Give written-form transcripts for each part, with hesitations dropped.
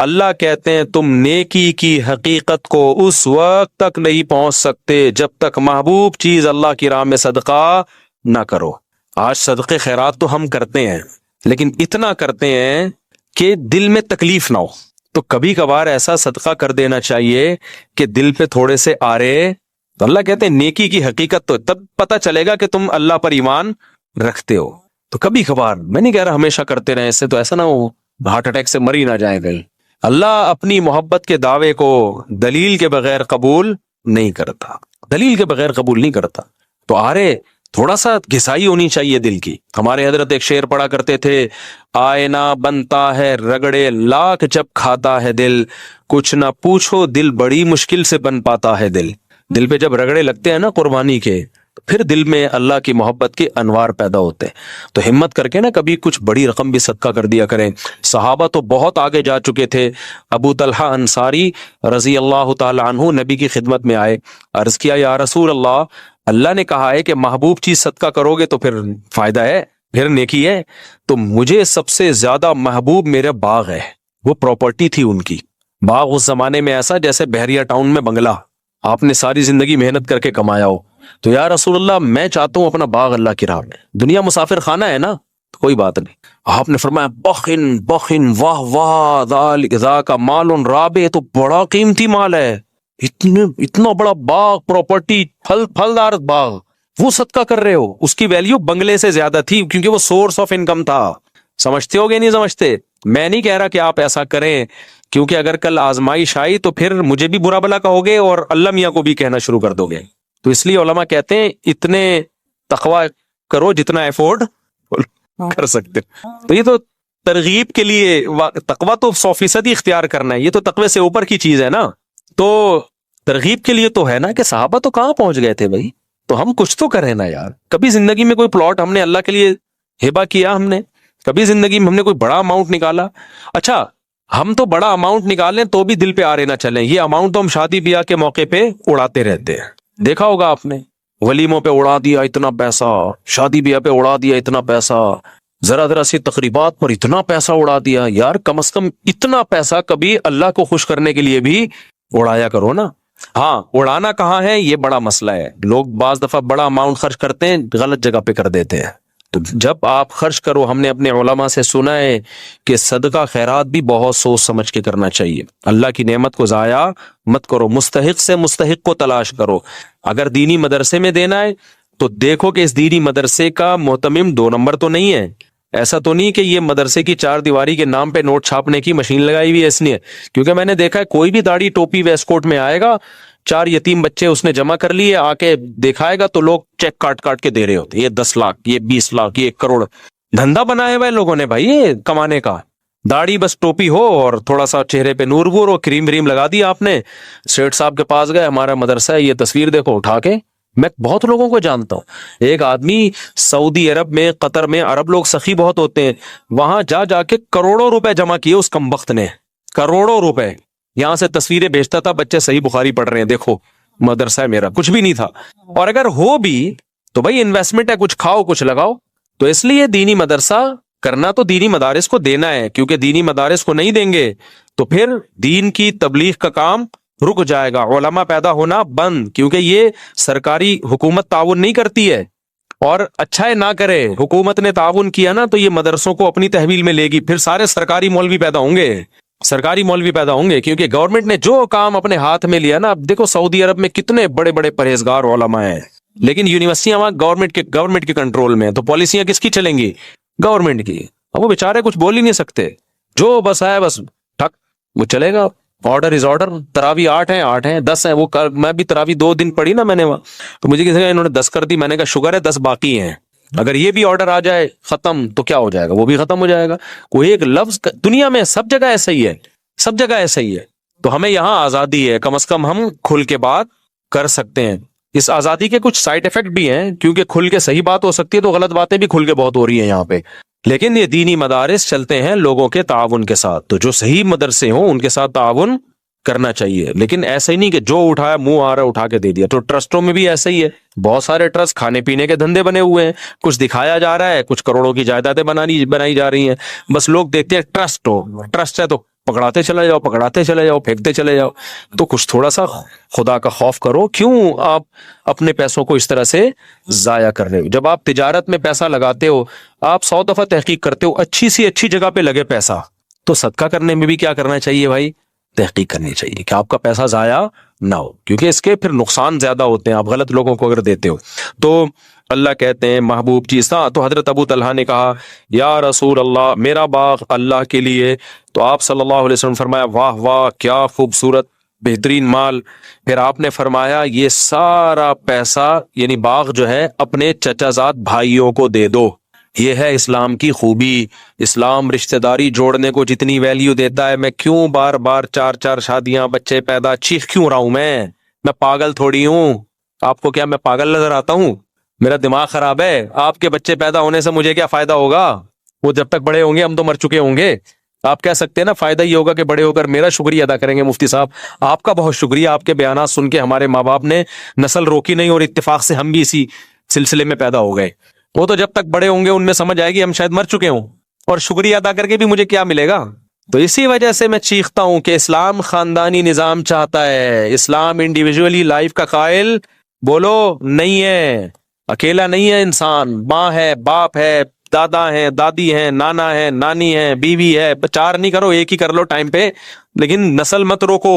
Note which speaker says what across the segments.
Speaker 1: اللہ کہتے ہیں تم نیکی کی حقیقت کو اس وقت تک نہیں پہنچ سکتے جب تک محبوب چیز اللہ کی راہ میں صدقہ نہ کرو۔ آج صدقے خیرات تو ہم کرتے ہیں، لیکن اتنا کرتے ہیں کہ دل میں تکلیف نہ ہو۔ تو کبھی کبھار ایسا صدقہ کر دینا چاہیے کہ دل پہ تھوڑے سے آرے۔ تو اللہ کہتے ہیں نیکی کی حقیقت تو تب پتہ چلے گا کہ تم اللہ پر ایمان رکھتے ہو۔ تو کبھی کبھار، میں نہیں کہہ رہا ہمیشہ کرتے رہیں، اس سے تو ایسا نہ ہو ہارٹ اٹیک سے مر ہی نہ جائیں گے۔ اللہ اپنی محبت کے دعوے کو دلیل کے بغیر قبول نہیں کرتا، دلیل کے بغیر قبول نہیں کرتا۔ تو آرے تھوڑا سا گھسائی ہونی چاہیے دل کی۔ ہمارے حضرت ایک شعر پڑھا کرتے تھے، آئینہ بنتا ہے رگڑے لاکھ جب کھاتا ہے دل، کچھ نہ پوچھو دل بڑی مشکل سے بن پاتا ہے دل۔ دل پہ جب رگڑے لگتے ہیں نا قربانی کے، پھر دل میں اللہ کی محبت کے انوار پیدا ہوتے ہیں۔ تو ہمت کر کے نا کبھی کچھ بڑی رقم بھی صدقہ کر دیا کریں۔ صحابہ تو بہت آگے جا چکے تھے۔ ابو طلحہ انصاری رضی اللہ تعالی عنہ نبی کی خدمت میں آئے، عرض کیا یا رسول اللہ، اللہ نے کہا ہے کہ محبوب چیز صدقہ کرو گے تو پھر فائدہ ہے، پھر نیکی ہے، تو مجھے سب سے زیادہ محبوب میرا باغ ہے۔ وہ پراپرٹی تھی ان کی۔ باغ اس زمانے میں ایسا جیسے بحریہ ٹاؤن میں بنگلہ، آپ نے ساری زندگی محنت کر کے کمایا ہو۔ تو یا رسول اللہ میں چاہتا ہوں اپنا باغ اللہ کی راہ میں، دنیا مسافر خانہ ہے نا، تو کوئی بات نہیں۔ آپ نے فرمایا بخن بخن، واہ واہ، ذالک مال رابح، تو بڑا قیمتی مال ہے، اتنا بڑا باغ، پراپرٹی، پھلدار باغ، وہ صدقہ کر رہے ہو۔ اس کی ویلیو بنگلے سے زیادہ تھی کیونکہ وہ سورس آف انکم تھا۔ سمجھتے ہو گے نہیں سمجھتے؟ میں نہیں کہہ رہا کہ آپ ایسا کریں، کیونکہ اگر کل آزمائش آئی تو پھر مجھے بھی برا بلا کہو گے اور اللہ میاں کو بھی کہنا شروع کر دو گے۔ تو اس لیے علماء کہتے ہیں اتنے تقوی کرو جتنا ایفورڈ کر سکتے۔ تو یہ تو ترغیب کے لیے، تقوی تو 100% اختیار کرنا ہے، یہ تو تقوی سے اوپر کی چیز ہے نا۔ تو ترغیب کے لیے تو ہے نا کہ صحابہ تو کہاں پہنچ گئے تھے بھائی، تو ہم کچھ تو کریں نا یار۔ کبھی زندگی میں کوئی پلاٹ ہم نے اللہ کے لیے ہبہ کیا، ہم نے کبھی زندگی میں ہم نے کوئی بڑا اماؤنٹ نکالا؟ اچھا ہم تو بڑا اماؤنٹ نکالیں تو بھی دل پہ آرے نہ چلیں، یہ اماؤنٹ تو ہم شادی بیاہ کے موقع پہ اڑاتے رہتے ہیں۔ دیکھا ہوگا آپ نے، ولیموں پہ اڑا دیا اتنا پیسہ، شادی بیاہ پہ اڑا دیا اتنا پیسہ، ذرا سی تقریبات پر اتنا پیسہ اڑا دیا۔ یار کم از کم اتنا پیسہ کبھی اللہ کو خوش کرنے کے لیے بھی اڑایا کرو نا۔ ہاں اڑانا کہاں ہے یہ بڑا مسئلہ ہے، لوگ بعض دفعہ بڑا اماؤنٹ خرچ کرتے ہیں، غلط جگہ پہ کر دیتے ہیں۔ تو جب آپ خرچ کرو، ہم نے اپنے علماء سے سنا ہے کہ صدقہ خیرات بھی بہت سوچ سمجھ کے کرنا چاہیے۔ اللہ کی نعمت کو ضائع مت کرو، مستحق سے مستحق کو تلاش کرو۔ اگر دینی مدرسے میں دینا ہے تو دیکھو کہ اس دینی مدرسے کا محتمم 2 نمبر تو نہیں ہے، ایسا تو نہیں کہ یہ مدرسے کی 4 دیواری کے نام پہ نوٹ چھاپنے کی مشین لگائی ہوئی ہے، اس لیے کیونکہ میں نے دیکھا ہے کوئی بھی داڑھی ٹوپی ویسٹ کوٹ میں آئے گا، 4 یتیم بچے اس نے جمع کر لیے، آ کے دکھائے گا تو لوگ چیک کاٹ کے دے رہے ہوتے، یہ 10 لاکھ، یہ 20 لاکھ، یہ 1 کروڑ۔ دھندا بنایا ہوا ہے لوگوں نے بھائی یہ کمانے کا۔ داڑھی بس ٹوپی ہو اور تھوڑا سا چہرے پہ نور وور ہو، کریم وریم لگا دی آپ نے، سیٹ صاحب کے پاس گئے، ہمارا مدرسہ ہے، یہ تصویر دیکھو اٹھا کے۔ میں بہت لوگوں کو جانتا ہوں، ایک آدمی سعودی عرب میں، قطر میں، عرب لوگ سخی بہت ہوتے ہیں، وہاں جا کے کروڑوں روپے جمع کیے اس کمبخت نے، کروڑوں روپے۔ یہاں سے تصویریں بھیجتا تھا، بچے صحیح بخاری پڑھ رہے ہیں، دیکھو مدرسہ ہے میرا، کچھ بھی نہیں تھا۔ اور اگر ہو بھی تو بھائی انویسٹمنٹ ہے، کچھ کھاؤ کچھ لگاؤ۔ تو اس لیے دینی مدرسہ کرنا تو دینی مدارس کو دینا ہے، کیونکہ دینی مدارس کو نہیں دیں گے تو پھر دین کی تبلیغ کا کام رک جائے گا، علماء پیدا ہونا بند، کیونکہ یہ سرکاری حکومت تعاون نہیں کرتی ہے۔ اور اچھا ہے نہ کرے، حکومت نے تعاون کیا نا تو یہ مدرسوں کو اپنی تحویل میں لے گی، پھر سارے سرکاری مولوی پیدا ہوں گے، سرکاری مولوی پیدا ہوں گے، کیونکہ گورنمنٹ نے جو کام اپنے ہاتھ میں لیا نا۔ اب دیکھو سعودی عرب میں کتنے بڑے بڑے پرہیزگار علماء ہیں، لیکن یونیورسٹیاں وہاں گورنمنٹ کے کنٹرول میں، تو پالیسیاں کس کی چلیں گی؟ گورنمنٹ کی۔ اب وہ بیچارے کچھ بول ہی نہیں سکتے، جو بس ہے بس ٹھک وہ چلے گا، آرڈر از آرڈر۔ تراوی 8 ہیں 10 ہیں، وہ میں بھی تراوی 2 دن پڑھی نا میں نے وہاں، تو مجھے کسی نے انہوں نے 10 کر دی، میں نے کہا شکر ہے 10 باقی ہیں، اگر یہ بھی آرڈر آ جائے ختم تو کیا ہو جائے گا، وہ بھی ختم ہو جائے گا۔ کوئی ایک لفظ دنیا میں سب جگہ ایسا ہی ہے، سب جگہ ایسا ہی ہے۔ تو ہمیں یہاں آزادی ہے، کم از کم ہم کھل کے بات کر سکتے ہیں۔ اس آزادی کے کچھ سائیڈ ایفیکٹ بھی ہیں، کیونکہ کھل کے صحیح بات ہو سکتی ہے تو غلط باتیں بھی کھل کے بہت ہو رہی ہیں یہاں پہ، لیکن یہ دینی مدارس چلتے ہیں لوگوں کے تعاون کے ساتھ، تو جو صحیح مدرسے ہوں ان کے ساتھ تعاون کرنا چاہیے، لیکن ایسا ہی نہیں کہ جو اٹھایا منہ آ رہا اٹھا کے دے دیا۔ تو ٹرسٹوں میں بھی ایسا ہی ہے، بہت سارے ٹرسٹ کھانے پینے کے دھندے بنے ہوئے ہیں، کچھ دکھایا جا رہا ہے، کچھ کروڑوں کی جائیدادیں بنائی جا رہی ہیں، بس لوگ دیکھتے ہیں ٹرسٹ ہو، ٹرسٹ ہے تو پکڑاتے چلے جاؤ، پکڑاتے چلے جاؤ، پھینکتے چلے جاؤ. تو کچھ تھوڑا سا خدا کا خوف کرو. کیوں آپ اپنے پیسوں کو اس طرح سے ضائع کر رہے ہو؟ جب آپ تجارت میں پیسہ لگاتے ہو، آپ 100 دفعہ تحقیق کرتے ہو اچھی سی اچھی جگہ پہ لگے پیسہ. تو صدقہ کرنے میں بھی کیا کرنا چاہیے بھائی؟ تحقیق کرنی چاہیے کہ آپ کا پیسہ ضائع نہ ہو، کیونکہ اس کے پھر نقصان زیادہ ہوتے ہیں آپ غلط لوگوں کو اگر دیتے ہو. تو اللہ کہتے ہیں محبوب چیز تھا. تو حضرت ابو طلحہ نے کہا یا رسول اللہ میرا باغ اللہ کے لیے. تو آپ صلی اللہ علیہ وسلم فرمایا واہ واہ کیا خوبصورت بہترین مال. پھر آپ نے فرمایا یہ سارا پیسہ یعنی باغ جو ہے اپنے چچا زاد بھائیوں کو دے دو. یہ ہے اسلام کی خوبی. اسلام رشتہ داری جوڑنے کو جتنی ویلیو دیتا ہے، میں کیوں بار بار 4 شادیاں بچے پیدا چیخ کیوں رہا ہوں؟ میں پاگل تھوڑی ہوں. آپ کو کیا میں پاگل نظر آتا ہوں؟ میرا دماغ خراب ہے؟ آپ کے بچے پیدا ہونے سے مجھے کیا فائدہ ہوگا؟ وہ جب تک بڑے ہوں گے ہم تو مر چکے ہوں گے. آپ کہہ سکتے ہیں نا فائدہ یہ ہوگا کہ بڑے ہو کر میرا شکریہ ادا کریں گے. مفتی صاحب آپ کا بہت شکریہ، آپ کے بیانات سن کے ہمارے ماں باپ نے نسل روکی نہیں اور اتفاق سے ہم بھی اسی سلسلے میں پیدا ہو گئے. وہ تو جب تک بڑے ہوں گے ان میں سمجھ آئے گی ہم شاید مر چکے ہوں، اور شکریہ ادا کر کے بھی مجھے کیا ملے گا. تو اسی وجہ سے میں چیختا ہوں کہ اسلام خاندانی نظام چاہتا ہے. اسلام انڈیویجولی لائف کا قائل بولو نہیں ہے. اکیلا نہیں ہے انسان، ماں ہے، باپ ہے، دادا ہیں، دادی ہیں، نانا ہے، نانی ہے، بیوی ہے. 4 نہیں کرو، 1 ہی کر لو ٹائم پہ، لیکن نسل مت روکو.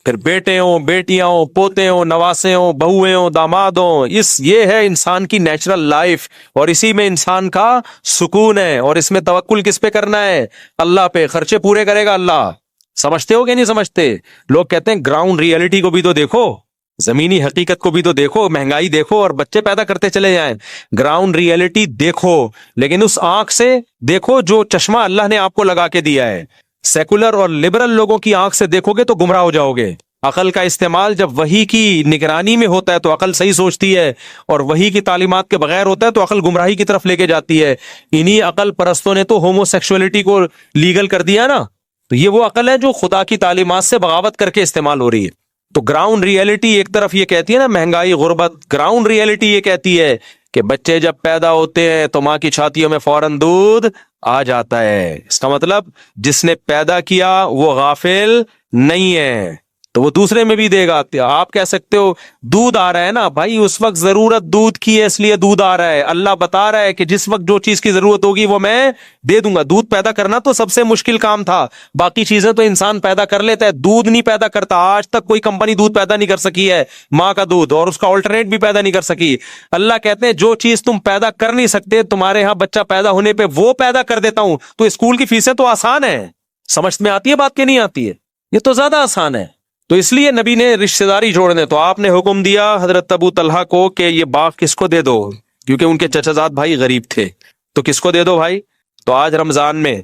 Speaker 1: پھر بیٹے ہوں، بیٹیاں ہوں، پوتے ہوں، نواسے ہوں، بہویں ہوں، داماد ہوں. یہ ہے انسان کی نیچرل لائف، اور اسی میں انسان کا سکون ہے. اور اس میں توکل کس پہ کرنا ہے؟ اللہ پہ. خرچے پورے کرے گا اللہ. سمجھتے ہو کہ نہیں سمجھتے؟ لوگ کہتے ہیں گراؤنڈ ریئلٹی کو بھی تو دیکھو، زمینی حقیقت کو بھی تو دیکھو. مہنگائی دیکھو اور بچے پیدا کرتے چلے جائیں. گراؤنڈ ریئلٹی دیکھو، لیکن اس آنکھ سے دیکھو جو چشمہ اللہ نے آپ کو لگا کے دیا ہے. سیکولر اور لبرل لوگوں کی آنکھ سے دیکھو گے تو گمراہ ہو جاؤ گے. عقل کا استعمال جب وحی کی نگرانی میں ہوتا ہے تو عقل صحیح سوچتی ہے، اور وحی کی تعلیمات کے بغیر ہوتا ہے تو عقل گمراہی کی طرف لے کے جاتی ہے. انہی عقل پرستوں نے تو ہومو سیکسولیٹی کو لیگل کر دیا نا. تو یہ وہ عقل ہے جو خدا کی تعلیمات سے بغاوت کر کے استعمال ہو رہی ہے. تو گراؤنڈ ریئلٹی ایک طرف یہ کہتی ہے نا مہنگائی غربت، گراؤنڈ ریئلٹی یہ کہتی ہے کہ بچے جب پیدا ہوتے ہیں تو ماں کی چھاتیوں میں فوراً دودھ آ جاتا ہے. اس کا مطلب جس نے پیدا کیا وہ غافل نہیں ہے، تو وہ دوسرے میں بھی دے گا. آپ کہہ سکتے ہو دودھ آ رہا ہے نا بھائی، اس وقت ضرورت دودھ کی ہے اس لیے دودھ آ رہا ہے. اللہ بتا رہا ہے کہ جس وقت جو چیز کی ضرورت ہوگی وہ میں دے دوں گا. دودھ پیدا کرنا تو سب سے مشکل کام تھا، باقی چیزیں تو انسان پیدا کر لیتا ہے. دودھ نہیں پیدا کرتا. آج تک کوئی کمپنی دودھ پیدا نہیں کر سکی ہے ماں کا دودھ، اور اس کا آلٹرنیٹ بھی پیدا نہیں کر سکی. اللہ کہتے ہیں جو چیز تم پیدا کر نہیں سکتے تمہارے ہاں بچہ پیدا ہونے پہ وہ پیدا کر دیتا ہوں. تو اسکول کی فیسیں تو آسان ہے. سمجھ میں آتی ہے بات کہ نہیں آتی ہے؟ یہ تو زیادہ آسان ہے. تو اس لیے نبی نے رشتہ داری جوڑنے، تو آپ نے حکم دیا حضرت ابو طلحہ کو کہ یہ باغ کس کو دے دو، کیونکہ ان کے چچا زاد بھائی غریب تھے. تو کس کو دے دو بھائی؟ تو آج رمضان میں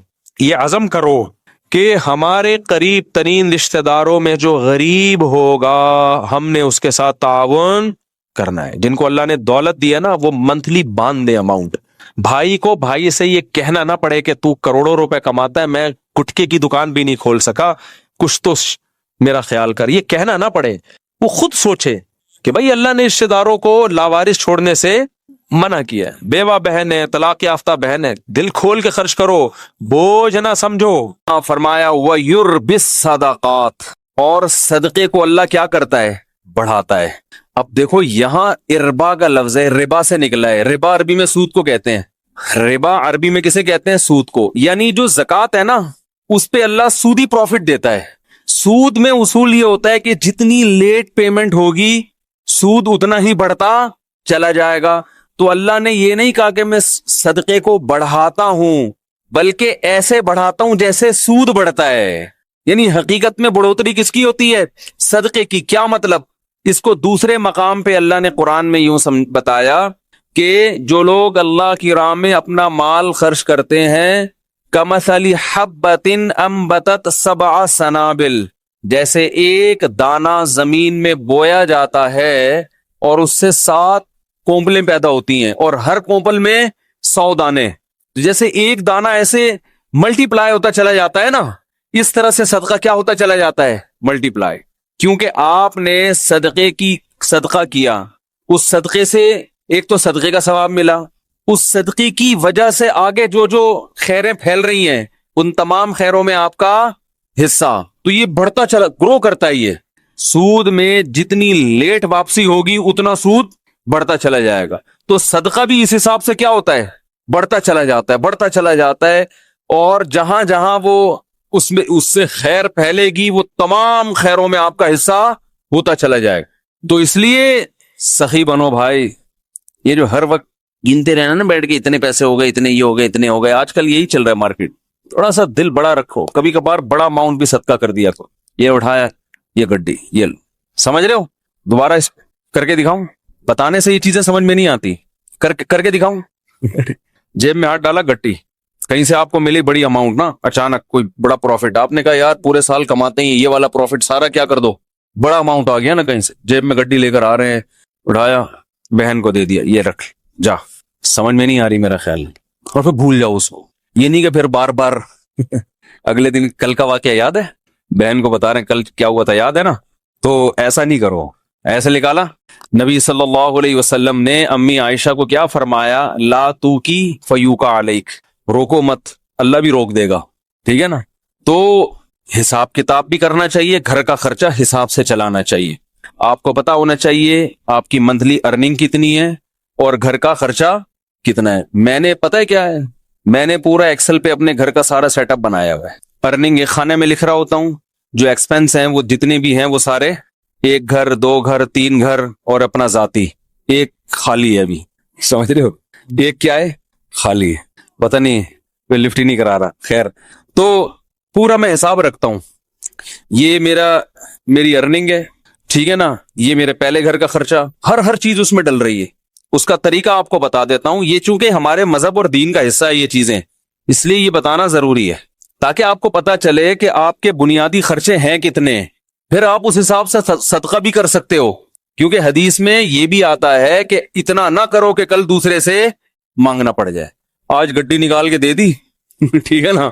Speaker 1: یہ عزم کرو کہ ہمارے قریب ترین رشتہ داروں میں جو غریب ہوگا ہم نے اس کے ساتھ تعاون کرنا ہے. جن کو اللہ نے دولت دیا نا وہ منتھلی باندھ دے اماؤنٹ. بھائی کو بھائی سے یہ کہنا نہ پڑے کہ تو کروڑوں روپے کماتا ہے، میں گٹکے کی دکان بھی نہیں کھول سکا، کچھ تو میرا خیال کر. یہ کہنا نہ پڑے، وہ خود سوچے کہ بھائی اللہ نے رشتہ داروں کو لاوارث چھوڑنے سے منع کیا ہے. بیوہ بہن ہے، طلاق یافتہ بہن ہے، دل کھول کے خرچ کرو، بوجھ نہ سمجھو. فرمایا وَيُرْبِ الصَّدَقَاتِ، اور صدقے کو اللہ کیا کرتا ہے؟ بڑھاتا ہے. اب دیکھو یہاں اربا کا لفظ ہے، ربا سے نکلا ہے. ربا عربی میں سود کو کہتے ہیں. ربا عربی میں کسے کہتے ہیں؟ سود کو. یعنی جو زکوٰۃ ہے نا اس پہ اللہ سودی پروفٹ دیتا ہے. سود میں اصول یہ ہوتا ہے کہ جتنی لیٹ پیمنٹ ہوگی سود اتنا ہی بڑھتا چلا جائے گا. تو اللہ نے یہ نہیں کہا کہ میں صدقے کو بڑھاتا ہوں، بلکہ ایسے بڑھاتا ہوں جیسے سود بڑھتا ہے. یعنی حقیقت میں بڑھوتری کس کی ہوتی ہے؟ صدقے کی. کیا مطلب؟ اس کو دوسرے مقام پہ اللہ نے قرآن میں یوں بتایا کہ جو لوگ اللہ کی راہ میں اپنا مال خرچ کرتے ہیں کمثل حبۃ انبتت 7 سنابل، جیسے ایک دانہ زمین میں بویا جاتا ہے اور اس سے 7 کونپلیں پیدا ہوتی ہیں، اور ہر کونپل میں 100 دانے. جیسے ایک دانہ ایسے ملٹی پلائی ہوتا چلا جاتا ہے نا، اس طرح سے صدقہ کیا ہوتا چلا جاتا ہے؟ ملٹی پلائی. کیونکہ آپ نے صدقہ کیا، اس صدقے سے ایک تو صدقے کا ثواب ملا، اس صدقے کی وجہ سے آگے جو خیریں پھیل رہی ہیں ان تمام خیروں میں آپ کا حصہ تو یہ بڑھتا چلا گرو کرتا ہے. یہ سود میں جتنی لیٹ واپسی ہوگی اتنا سود بڑھتا چلا جائے گا. تو صدقہ بھی اس حساب سے کیا ہوتا ہے, بڑھتا چلا جاتا ہے, بڑھتا چلا جاتا ہے. اور جہاں جہاں وہ اس میں اس سے خیر پھیلے گی وہ تمام خیروں میں آپ کا حصہ ہوتا چلا جائے گا. تو اس لیے سخی بنو بھائی. یہ جو ہر وقت گنتے رہنا نا بیٹھ کے اتنے پیسے ہو گئے, اتنے یہ ہو گئے, اتنے ہو گئے, آج کل یہی چل رہا ہے مارکیٹ. تھوڑا سا دل بڑا رکھو, کبھی کبھار بڑا اماؤنٹ بھی صدقہ کر دیا کرو. یہ اٹھایا, یہ گڈی, یہ لو. سمجھ رہے ہو؟ دوبارہ اس کر کے دکھاؤں؟ بتانے سے یہ چیزیں سمجھ میں نہیں آتی, کر کے دکھاؤں. جیب میں ہاتھ ڈالا, گٹی, کہیں سے آپ کو ملی بڑی اماؤنٹ نا, اچانک کوئی بڑا پروفٹ, آپ نے کہا یار پورے سال کماتے ہیں یہ والا پروفٹ سارا کیا کر دو, بڑا اماؤنٹ آ گیا نا کہیں سے, جیب میں گڈی لے کر آ رہے ہیں, اٹھایا, بہن کو دے دیا, یہ رکھ جا. سمجھ میں نہیں آ رہی میرا خیال, اور پھر بھول جاؤ اس کو. یہ نہیں کہ پھر بار بار اگلے دن کل کا واقعہ یاد ہے, بہن کو بتا رہے ہیں کل کیا ہوا تھا, یاد ہے نا, تو ایسا نہیں کرو. ایسے نکالا. نبی صلی اللہ علیہ وسلم نے امی عائشہ کو کیا فرمایا, لا تو کی فیوکا علیک, روکو مت, اللہ بھی روک دے گا. ٹھیک ہے نا. تو حساب کتاب بھی کرنا چاہیے, گھر کا خرچہ حساب سے چلانا چاہیے. آپ کو پتا ہونا چاہیے آپ کی منتھلی ارننگ کتنی ہے اور گھر کا خرچہ کتنا ہے. میں نے پتہ ہے کیا ہے, میں نے پورا ایکسل پہ اپنے گھر کا سارا سیٹ اپ بنایا ہوا ہے. ارننگ ایک خانے میں لکھ رہا ہوتا ہوں, جو ایکسپینس ہیں وہ جتنے بھی ہیں وہ سارے, ایک گھر, دو گھر, تین گھر اور اپنا ذاتی, ایک خالی ہے ابھی. سمجھ رہے ہو, ایک کیا ہے, خالی ہے. پتہ نہیں کوئی لفٹ ہی نہیں کرا رہا. خیر, تو پورا میں حساب رکھتا ہوں. یہ میری ارننگ ہے, ٹھیک ہے نا, یہ میرے پہلے گھر کا خرچہ, ہر چیز اس میں ڈل رہی ہے. اس کا طریقہ آپ کو بتا دیتا ہوں. یہ چونکہ ہمارے مذہب اور دین کا حصہ ہے یہ چیزیں, اس لیے یہ بتانا ضروری ہے تاکہ آپ کو پتا چلے کہ آپ کے بنیادی خرچے ہیں کتنے, پھر آپ اس حساب سے صدقہ بھی کر سکتے ہو. کیونکہ حدیث میں یہ بھی آتا ہے کہ اتنا نہ کرو کہ کل دوسرے سے مانگنا پڑ جائے. آج گڈی نکال کے دے دی, ٹھیک ہے نا,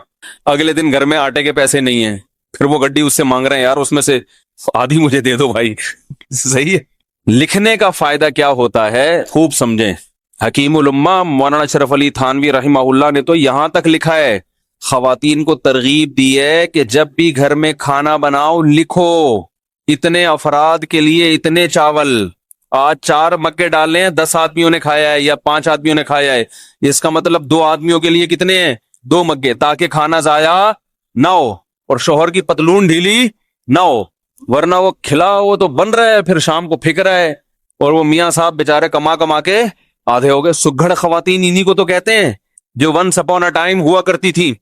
Speaker 1: اگلے دن گھر میں آٹے کے پیسے نہیں ہیں, پھر وہ گڈی اس سے مانگ رہے ہیں, یار اس میں سے آدھی مجھے دے دو بھائی. صحیح ہے. لکھنے کا فائدہ کیا ہوتا ہے خوب سمجھیں. حکیم الامہ مولانا اشرف علی تھانوی رحمہ اللہ نے تو یہاں تک لکھا ہے, خواتین کو ترغیب دی ہے کہ جب بھی گھر میں کھانا بناؤ لکھو, اتنے افراد کے لیے اتنے چاول, آج 4 مکے ڈالنے ہیں, 10 آدمیوں نے کھایا ہے یا 5 آدمیوں نے کھایا ہے, اس کا مطلب 2 آدمیوں کے لیے کتنے ہیں, 2 مکے, تاکہ کھانا ضائع نہ ہو اور شوہر کی پتلون ڈھیلی نہ ہو. ورنہ وہ کھلا وہ تو بن رہا ہے, پھر شام کو پھک رہا ہے, اور وہ میاں صاحب بیچارے کما کے آدھے ہو گئے. سگھڑ خواتین انہی کو تو کہتے ہیں جو ونس اپون اے ٹائم ہوا کرتی تھی,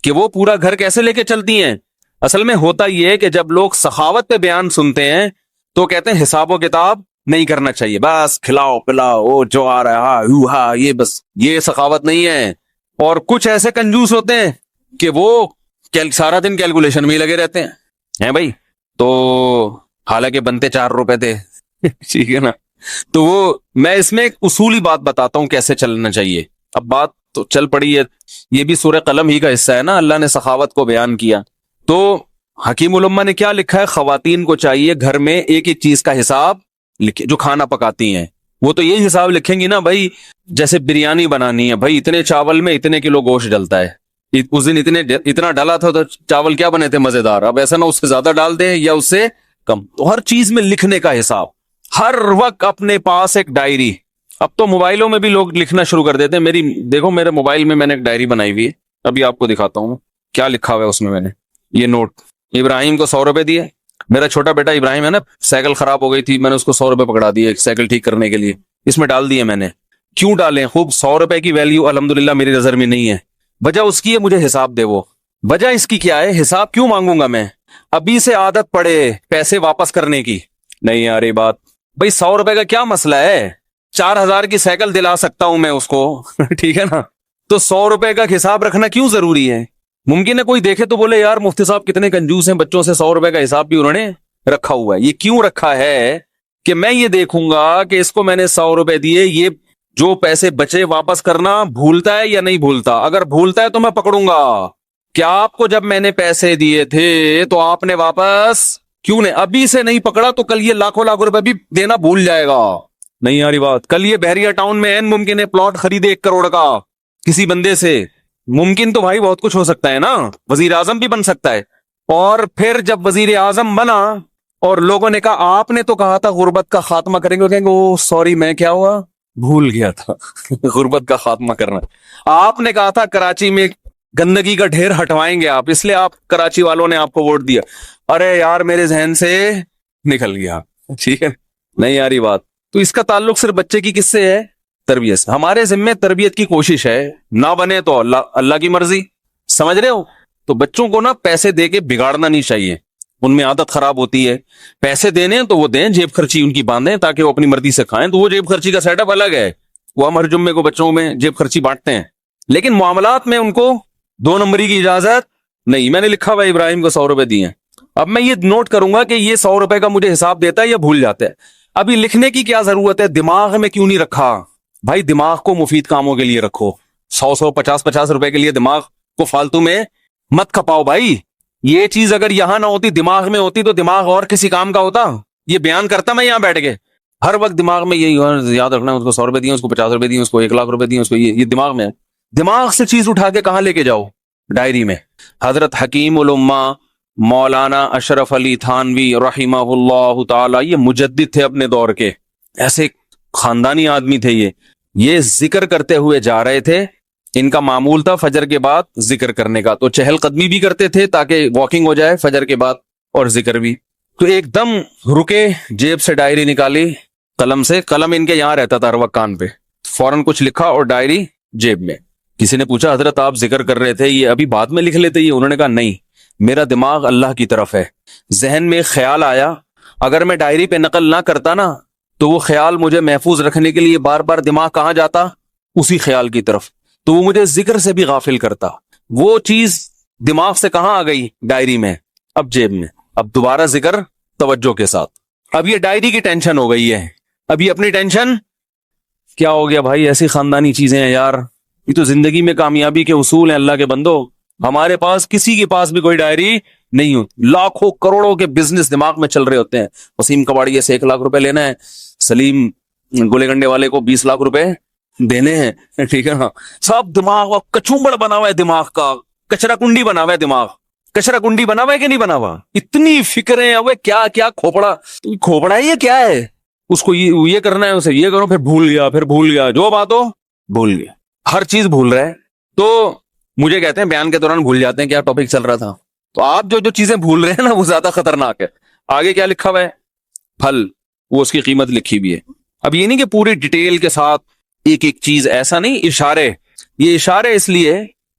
Speaker 1: کہ وہ پورا گھر کیسے لے کے چلتی ہیں. اصل میں ہوتا یہ ہے کہ جب لوگ سخاوت پہ بیان سنتے ہیں تو کہتے ہیں حساب و کتاب نہیں کرنا چاہیے, بس کھلاؤ پلاؤ, او جو آ رہا ہے یہ بس, یہ سخاوت نہیں ہے. اور کچھ ایسے کنجوس ہوتے ہیں کہ وہ سارا دن کیلکولیشن میں ہی لگے رہتے ہیں بھائی. تو حالانکہ بنتے 4 روپے تھے, ٹھیک ہے نا. تو وہ میں اس میں ایک اصولی بات بتاتا ہوں کیسے چلنا چاہیے. اب بات تو چل پڑی ہے, یہ بھی سورہ قلم ہی کا حصہ ہے نا, اللہ نے سخاوت کو بیان کیا. تو حکیم الامہ نے کیا لکھا ہے, خواتین کو چاہیے گھر میں ایک ایک چیز کا حساب لکھے, جو کھانا پکاتی ہیں وہ تو یہی حساب لکھیں گی نا بھائی. جیسے بریانی بنانی ہے بھائی, اتنے چاول میں اتنے کلو گوشت ڈلتا ہے, اس دن اتنا ڈالا تھا تو چاول کیا بنے تھے مزیدار, اب ایسا نہ اس سے زیادہ ڈال دیں یا اس سے کم. تو ہر چیز میں لکھنے کا حساب, ہر وقت اپنے پاس ایک ڈائری. اب تو موبائلوں میں بھی لوگ لکھنا شروع کر دیتے ہیں. دیکھو میرے موبائل میں نے ایک ڈائری بنائی ہوئی ہے, ابھی آپ کو دکھاتا ہوں کیا لکھا ہوا ہے اس میں. میں نے یہ نوٹ, ابراہیم کو 100 روپے دیے. میرا چھوٹا بیٹا ابراہیم ہے نا, سائیکل خراب ہو گئی تھی, میں نے اس کو 100 روپے پکڑا دیے سائیکل ٹھیک کرنے کے لیے, اس میں ڈال دیے میں نے. کیوں ڈالیں, خوب 100 روپے کی ویلیو الحمدللہ میری نظر میں نہیں ہے. وجہ اس کی ہے مجھے حساب دے. وہ وجہ اس کی کیا ہے, حساب کیوں مانگوں گا میں, ابھی سے عادت پڑے پیسے واپس کرنے کی. نہیں یار یہ بات بھائی, 100 روپے کا کیا مسئلہ ہے, 4000 کی سائیکل دلا سکتا ہوں میں اس کو, ٹھیک ہے نا. تو 100 روپے کا حساب رکھنا کیوں ضروری ہے. ممکن ہے کوئی دیکھے تو بولے یار مفتی صاحب کتنے کنجوس ہیں, بچوں سے 100 روپے کا حساب بھی انہوں نے رکھا ہوا ہے. یہ کیوں رکھا ہے کہ میں یہ دیکھوں گا کہ اس کو میں نے 100 روپے دیے, یہ جو پیسے بچے واپس کرنا بھولتا ہے یا نہیں بھولتا. اگر بھولتا ہے تو میں پکڑوں گا. کیا آپ کو جب میں نے پیسے دیے تھے تو آپ نے واپس کیوں نہیں, ابھی سے نہیں پکڑا تو کل یہ لاکھوں روپے بھی دینا بھول جائے گا. نہیں یاری بات, کل یہ بحریہ ٹاؤن میں این ممکن ہے پلاٹ خریدے 1 کروڑ کا کسی بندے سے. ممکن تو بھائی بہت کچھ ہو سکتا ہے نا, وزیر اعظم بھی بن سکتا ہے. اور پھر جب وزیر اعظم بنا اور لوگوں نے کہا آپ نے تو کہا تھا غربت کا خاتمہ کریں گے، کہیں گے او سوری میں کیا ہوا، بھول گیا تھا غربت کا خاتمہ کرنا۔ آپ نے کہا تھا کراچی میں گندگی کا ڈھیر ہٹوائیں گے آپ، اس لیے آپ کراچی والوں نے آپ کو ووٹ دیا۔ ارے یار میرے ذہن سے نکل گیا، ٹھیک ہے، نہیں آ رہی بات۔ تو اس کا تعلق صرف بچے کی کس سے ہے؟ تربیت سے۔ ہمارے ذمے تربیت کی کوشش ہے، نہ بنے تو اللہ کی مرضی، سمجھ رہے ہو؟ تو بچوں کو نا پیسے دے کے بگاڑنا نہیں چاہیے، ان میں عادت خراب ہوتی ہے۔ پیسے دینے تو وہ دیں، جیب خرچی ان کی باندھیں تاکہ وہ اپنی مرضی سے کھائیں، تو وہ جیب خرچی کا سیٹ اپ الگ ہے، وہ ہم ہر جمعے کو بچوں میں جیب خرچی بانٹتے ہیں، لیکن معاملات میں ان کو 2 نمبری کی اجازت نہیں۔ میں نے لکھا ہوا ابراہیم کو 100 روپے دیے ہیں، اب میں یہ نوٹ کروں گا کہ یہ 100 روپے کا مجھے حساب دیتا ہے یا بھول جاتا ہے۔ ابھی لکھنے کی کیا ضرورت ہے؟ دماغ میں کیوں نہیں رکھا؟ بھائی دماغ کو مفید کاموں کے لیے رکھو، 100 50 روپے کے لیے دماغ کو فالتو میں مت کھپاؤ بھائی۔ یہ چیز اگر یہاں نہ ہوتی، دماغ میں ہوتی، تو دماغ اور کسی کام کا ہوتا، یہ بیان کرتا میں یہاں بیٹھ کے۔ ہر وقت دماغ میں یہی یاد رکھنا، اس کو 100 روپے دیے، اس کو 50 روپے دیے، اس کو 1,00,000 روپے دیے، اس کو یہ دماغ میں ہے۔ دماغ سے چیز اٹھا کے کہاں لے کے جاؤ؟ ڈائری میں۔ حضرت حکیم الامہ مولانا اشرف علی تھانوی رحمہ اللہ تعالی، یہ مجدد تھے اپنے دور کے، ایسے خاندانی آدمی تھے۔ یہ ذکر کرتے ہوئے جا رہے تھے، ان کا معمول تھا فجر کے بعد ذکر کرنے کا، تو چہل قدمی بھی کرتے تھے تاکہ واکنگ ہو جائے فجر کے بعد اور ذکر بھی۔ تو ایک دم رکے، جیب سے ڈائری نکالی، قلم سے، قلم ان کے یہاں رہتا تھا ہر وقت کان پہ، فوراً کچھ لکھا اور ڈائری جیب میں۔ کسی نے پوچھا حضرت آپ ذکر کر رہے تھے، یہ ابھی بعد میں لکھ لیتے یہ؟ انہوں نے کہا نہیں، میرا دماغ اللہ کی طرف ہے، ذہن میں ایک خیال آیا، اگر میں ڈائری پہ نقل نہ کرتا نا تو وہ خیال مجھے محفوظ رکھنے کے لیے بار بار دماغ کہاں جاتا؟ اسی خیال کی طرف، تو وہ مجھے ذکر سے بھی غافل کرتا۔ وہ چیز دماغ سے کہاں آ گئی؟ ڈائری میں، اب جیب میں، اب دوبارہ ذکر توجہ کے ساتھ۔ اب یہ ڈائری کی ٹینشن ہو گئی ہے، اب یہ اپنی ٹینشن کیا ہو گیا بھائی؟ ایسی خاندانی چیزیں ہیں یار، یہ تو زندگی میں کامیابی کے اصول ہیں اللہ کے بندو۔ ہمارے پاس کسی کے پاس بھی کوئی ڈائری نہیں ہوتی، لاکھوں کروڑوں کے بزنس دماغ میں چل رہے ہوتے ہیں۔ وسیم کباڑیے سے 1,00,000 روپے لینا ہے، سلیم گولے گنڈے والے کو 20 لاکھ روپے دینے ہیں، ٹھیک ہے نا؟ سب دماغ کچومبڑ بنا ہوا ہے، دماغ کا کچرا کنڈی بنا ہوا ہے، دماغ کچرا کنڈی بنا ہوا ہے کہ نہیں بنا ہوا؟ اتنی فکریں، اب کیا کیا کھوپڑا ہے، یہ کیا ہے؟ اس کو یہ کرنا ہے، اسے یہ کرو، پھر بھول گیا، جو بات ہو بھول گیا، ہر چیز بھول رہا ہے۔ تو مجھے کہتے ہیں بیان کے دوران بھول جاتے ہیں کیا ٹاپک چل رہا تھا۔ تو آپ جو چیزیں بھول رہے ہیں نا وہ زیادہ خطرناک ہے۔ آگے کیا لکھا ہوا ہے؟ پھل، وہ اس کی قیمت لکھی بھی ہے۔ اب یہ نہیں کہ پوری ڈیٹیل کے ساتھ ایک ایک چیز، ایسا نہیں، اشارے، یہ اشارے اس لیے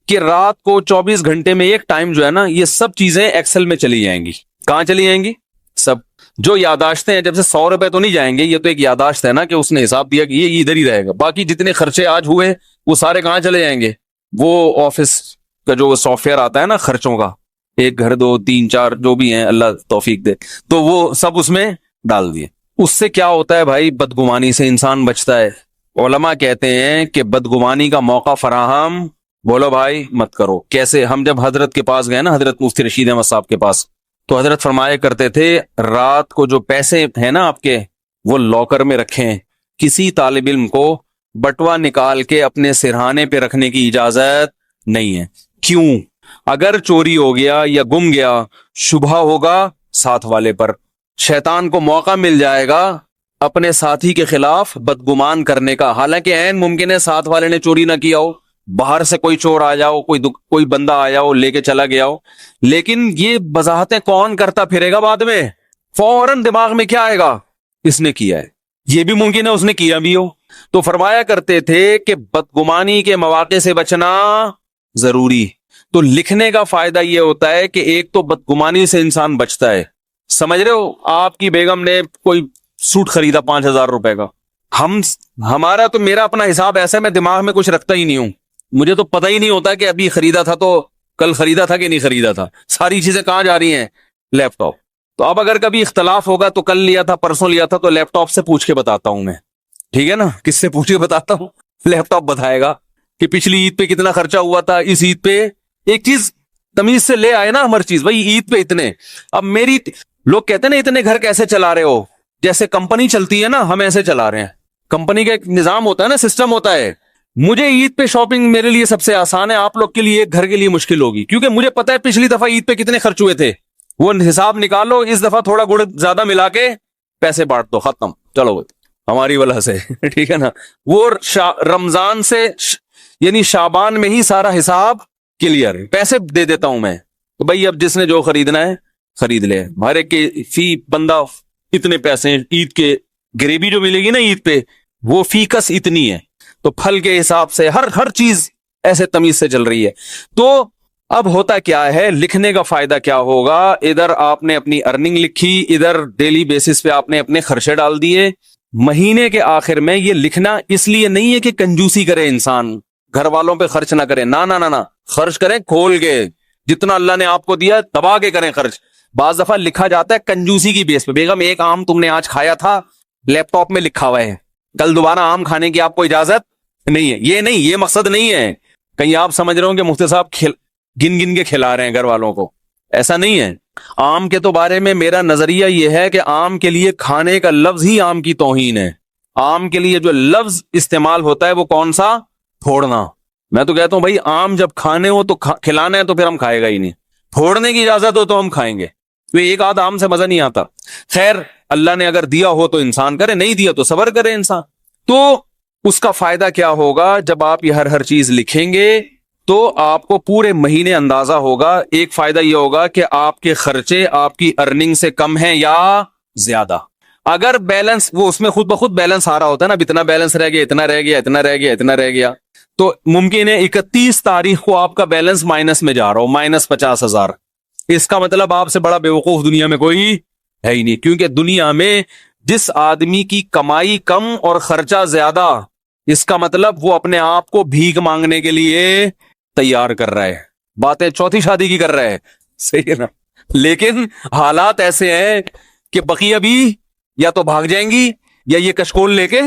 Speaker 1: کہ رات کو 24 گھنٹے میں ایک ٹائم جو ہے نا، یہ سب چیزیں ایکسل میں چلی جائیں گی۔ کہاں چلی جائیں گی؟ سب جو یاداشتیں ہیں، جب سے 100 روپے تو نہیں جائیں گے، یہ تو ایک یاداشت ہے نا کہ اس نے حساب دیا کہ یہ ادھر ہی رہے گا، باقی جتنے خرچے آج ہوئے وہ سارے کہاں چلے جائیں گے؟ وہ آفس کا جو سافٹ ویئر آتا ہے نا خرچوں کا، 1 گھر 2 3 4 جو بھی ہیں، اللہ توفیق دے، تو وہ سب اس میں ڈال دیے۔ اس سے کیا ہوتا ہے بھائی؟ بدگمانی سے انسان بچتا ہے۔ علماء کہتے ہیں کہ بدگمانی کا موقع فراہم، بولو بھائی، مت کرو۔ کیسے؟ ہم جب حضرت کے پاس گئے نا، حضرت مفتی رشید احمد صاحب کے پاس، تو حضرت فرمایا کرتے تھے رات کو جو پیسے ہیں نا آپ کے، وہ لاکر میں رکھیں، کسی طالب علم کو بٹوا نکال کے اپنے سرہانے پہ رکھنے کی اجازت نہیں ہے۔ کیوں؟ اگر چوری ہو گیا یا گم گیا، شبہ ہوگا ساتھ والے پر، شیطان کو موقع مل جائے گا اپنے ساتھی کے خلاف بدگمان کرنے کا، حالانکہ عین ممکن ہے ساتھ والے نے چوری نہ کیا ہو، باہر سے کوئی چور آ جاؤ، کوئی بندہ آیا ہو لے کے چلا گیا ہو، لیکن یہ وضاحتیں کون کرتا پھرے گا بعد میں؟ فوراً دماغ میں کیا آئے گا؟ اس نے کیا ہے۔ یہ بھی ممکن ہے اس نے کیا بھی ہو۔ تو فرمایا کرتے تھے کہ بدگمانی کے مواقع سے بچنا ضروری۔ تو لکھنے کا فائدہ یہ ہوتا ہے کہ ایک تو بدگمانی سے انسان بچتا ہے، سمجھ رہے ہو؟ آپ کی بیگم نے کوئی سوٹ خریدا 5,000 روپے کا، ہمارا تو، میرا اپنا حساب ایسا ہے، میں دماغ میں کچھ رکھتا ہی نہیں ہوں، مجھے تو پتہ ہی نہیں ہوتا کہ ابھی خریدا تھا تو کل خریدا تھا کہ نہیں خریدا تھا، ساری چیزیں کہاں جا رہی ہیں؟ لیپ ٹاپ۔ تو اب اگر کبھی اختلاف ہوگا تو کل لیا تھا پرسوں لیا تھا، تو لیپ ٹاپ سے پوچھ کے بتاتا ہوں میں، ٹھیک ہے نا؟ کس سے پوچھ کے بتاتا ہوں؟ لیپ ٹاپ بتائے گا کہ پچھلی عید پہ کتنا خرچہ ہوا تھا، اس عید پہ ایک چیز تمیز سے لے آئے نا ہم ہر چیز، بھائی عید پہ اتنے، اب میری لوگ کہتے ہیں نا اتنے گھر کیسے چلا رہے ہو؟ جیسے کمپنی چلتی ہے نا، ہم ایسے چلا رہے ہیں، کمپنی کا ایک نظام ہوتا ہے نا، سسٹم ہوتا ہے، مجھے عید پہ شاپنگ میرے لیے سب سے آسان ہے, آپ لوگ کے لیے گھر کے لیے مشکل ہوگی, کیونکہ مجھے پتا ہے پچھلی دفعہ عید پہ کتنے خرچ ہوئے تھے, وہ حساب نکالو, اس دفعہ تھوڑا گڑ زیادہ ملا کے پیسے بانٹ دو, ختم, چلو ہماری وجہ سے ٹھیک ہے نا. وہ رمضان سے یعنی شعبان میں ہی سارا حساب کلیئر, پیسے دے دیتا ہوں میں, تو بھائی اب جس نے جو خریدنا ہے خرید لے, ہر ایک کے فی بندہ اتنے پیسے, عید کے گریوی جو ملے گی نا عید پہ وہ فی کس اتنی ہے, تو پھل کے حساب سے ہر چیز ایسے تمیز سے چل رہی ہے. تو اب ہوتا کیا ہے, لکھنے کا فائدہ کیا ہوگا, ادھر آپ نے اپنی ارننگ لکھی, ادھر ڈیلی بیسس پہ آپ نے اپنے خرچے ڈال دیے. مہینے کے آخر میں یہ لکھنا اس لیے نہیں ہے کہ کنجوسی کرے انسان, گھر والوں پہ خرچ نہ کرے, نہ خرچ کریں کھول کے, جتنا اللہ نے آپ کو دیا دبا کے کریں خرچ. بعض دفعہ لکھا جاتا ہے کنجوسی کی بیس پہ, بیگم ایک آم تم نے آج کھایا تھا, لیپ ٹاپ میں لکھا ہوا ہے, کل دوبارہ آم کھانے کی آپ کو اجازت نہیں ہے. یہ نہیں, یہ مقصد نہیں ہے. کہیں آپ سمجھ رہے ہو کہ مفتی صاحب گن کے کھلا رہے ہیں گھر والوں کو, ایسا نہیں ہے. آم کے تو بارے میں میرا نظریہ یہ ہے کہ آم کے لیے کھانے کا لفظ ہی آم کی توہین ہے. آم کے لیے جو لفظ استعمال ہوتا ہے وہ کون سا, پھوڑنا. میں تو کہتا ہوں بھائی آم جب کھانے ہو تو کھلانا ہے تو پھر ہم کھائے گا ہی نہیں, پھوڑنے کی اجازت ہو تو ہم کھائیں گے, تو ایک آدھ آم سے مزہ نہیں آتا. خیر اللہ نے اگر دیا ہو تو انسان کرے, نہیں دیا تو صبر کرے انسان. تو اس کا فائدہ کیا ہوگا, جب آپ یہ ہر چیز لکھیں گے تو آپ کو پورے مہینے اندازہ ہوگا. ایک فائدہ یہ ہوگا کہ آپ کے خرچے آپ کی ارننگ سے کم ہیں یا زیادہ. اگر بیلنس وہ اس میں خود بخود بیلنس آ رہا ہوتا ہے نا, اب اتنا بیلنس رہ گیا, اتنا رہ گیا, اتنا رہ گیا, اتنا رہ گیا, تو ممکن ہے 31 تاریخ کو آپ کا بیلنس مائنس میں جا رہا ہو, -50,000. اس کا مطلب آپ سے بڑا بیوقوف دنیا میں کوئی ہے ہی نہیں, کیونکہ دنیا میں جس آدمی کی کمائی کم اور خرچہ زیادہ, اس کا مطلب وہ اپنے آپ کو بھیک مانگنے کے لیے تیار کر رہا ہے, باتیں چوتھی شادی کی کر رہا ہے, صحیح ہے نا. لیکن حالات ایسے ہیں کہ بقیہ بھی یا تو بھاگ جائیں گی یا یہ کشکول لے کے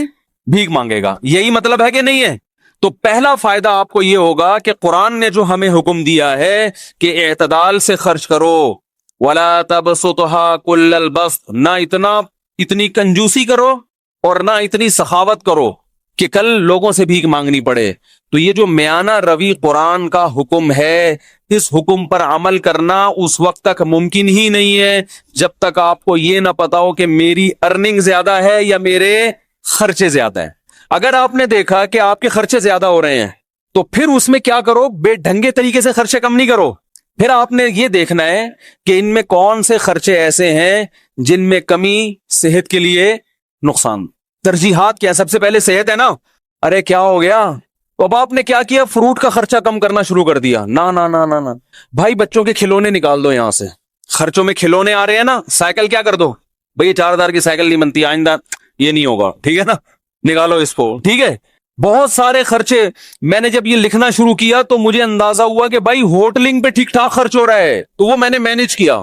Speaker 1: بھیک مانگے گا. یہی مطلب ہے کہ نہیں ہے. تو پہلا فائدہ آپ کو یہ ہوگا کہ قرآن نے جو ہمیں حکم دیا ہے کہ اعتدال سے خرچ کرو, وَلَا تَبْسُطْهَا كُلَّ الْبَسْطِ, نہ اتنی کنجوسی کرو اور نہ اتنی سخاوت کرو کہ کل لوگوں سے بھیک مانگنی پڑے. تو یہ جو میانہ روی قرآن کا حکم ہے, اس حکم پر عمل کرنا اس وقت تک ممکن ہی نہیں ہے جب تک آپ کو یہ نہ پتا ہو کہ میری ارننگ زیادہ ہے یا میرے خرچے زیادہ ہیں. اگر آپ نے دیکھا کہ آپ کے خرچے زیادہ ہو رہے ہیں تو پھر اس میں کیا کرو, بے ڈھنگے طریقے سے خرچے کم نہیں کرو. پھر آپ نے یہ دیکھنا ہے کہ ان میں کون سے خرچے ایسے ہیں جن میں کمی صحت کے لیے نقصان. ترجیحات کیا, سب سے پہلے صحت ہے نا. ارے کیا ہو گیا, اب آپ نے کیا کیا, فروٹ کا خرچہ کم کرنا شروع کر دیا. نہ بھائی بچوں کے کھلونے نکال دو یہاں سے, خرچوں میں کھلونے آ رہے ہیں نا. سائیکل کیا کر دو, بھئی 4,000 کی سائیکل نہیں بنتی, آئندہ یہ نہیں ہوگا, ٹھیک ہے نا, نکالو اس کو, ٹھیک ہے. بہت سارے خرچے. میں نے جب یہ لکھنا شروع کیا تو مجھے اندازہ ہوا کہ بھائی ہوٹلنگ پہ ٹھیک ٹھاک خرچ ہو رہا ہے, تو وہ میں نے مینج کیا.